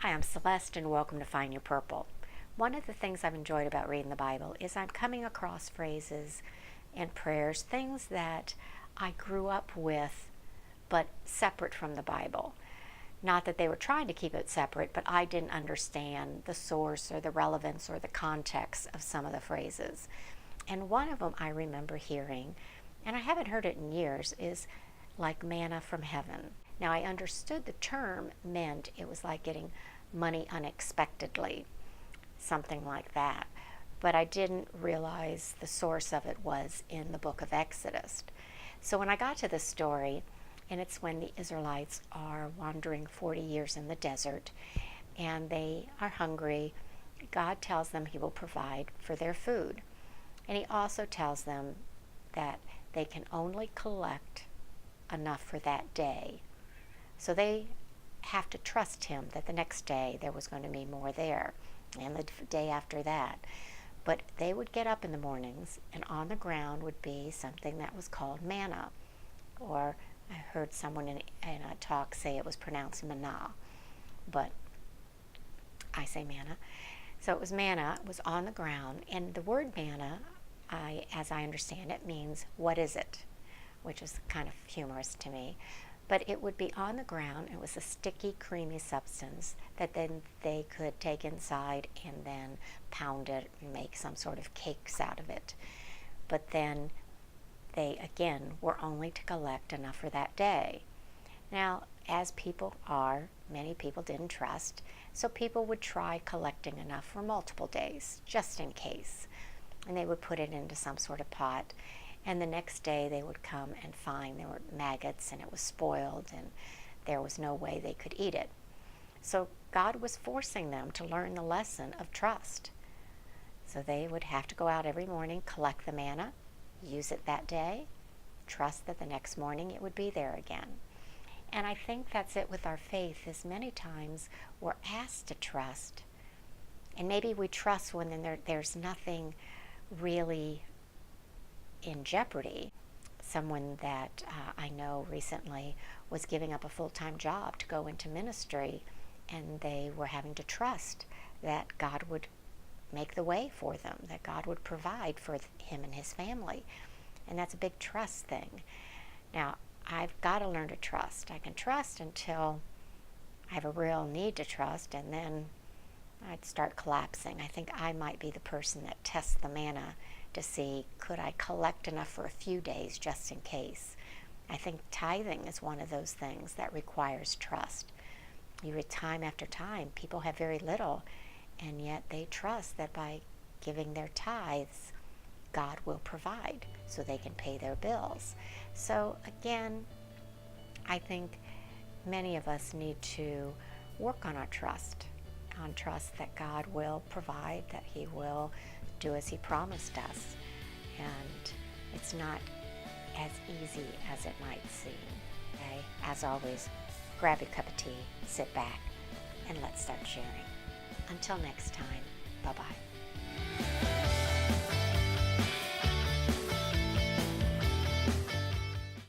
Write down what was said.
Hi, I'm Celeste and welcome to Find Your Purple. One of the things I've enjoyed about reading the Bible is I'm coming across phrases and prayers, things that I grew up with but separate from the Bible. Not that they were trying to keep it separate, but I didn't understand the source or the relevance or the context of some of the phrases. And one of them I remember hearing, and I haven't heard it in years, is like manna from heaven. Now, I understood the term meant it was like getting money unexpectedly, something like that. But I didn't realize the source of it was in the book of Exodus. So when I got to this story, and it's when the Israelites are wandering 40 years in the desert and they are hungry, God tells them He will provide for their food. And He also tells them that they can only collect enough for that day. So they have to trust Him that the next day there was going to be more there, and the day after that. But they would get up in the mornings, and on the ground would be something that was called manna. Or I heard someone in a talk say it was pronounced manna, but I say manna. So it was manna, it was on the ground, and the word manna, as I understand it, means what is it? Which is kind of humorous to me. But it would be on the ground. It was a sticky, creamy substance that then they could take inside and then pound it and make some sort of cakes out of it. But then they, again, were only to collect enough for that day. Now, as people are, many people didn't trust, so people would try collecting enough for multiple days, just in case. And they would put it into some sort of pot. And the next day they would come and find there were maggots and it was spoiled and there was no way they could eat it. So God was forcing them to learn the lesson of trust. So they would have to go out every morning, collect the manna, use it that day, trust that the next morning it would be there again. And I think that's it with our faith, is many times we're asked to trust. And maybe we trust when there's nothing really in jeopardy. Someone that I know recently was giving up a full-time job to go into ministry, and they were having to trust that God would make the way for them, that God would provide for him and his family. And that's a big trust thing. Now, I've got to learn to trust. I can trust until I have a real need to trust, and then I'd start collapsing. I think I might be the person that tests the manna to see, could I collect enough for a few days just in case. I think tithing is one of those things that requires trust. You read time after time, people have very little, and yet they trust that by giving their tithes, God will provide so they can pay their bills. So again, I think many of us need to work on our trust that God will provide, that He will do as He promised us. And it's not as easy as it might seem. Okay? As always, grab your cup of tea, sit back, and let's start sharing. Until next time, bye-bye.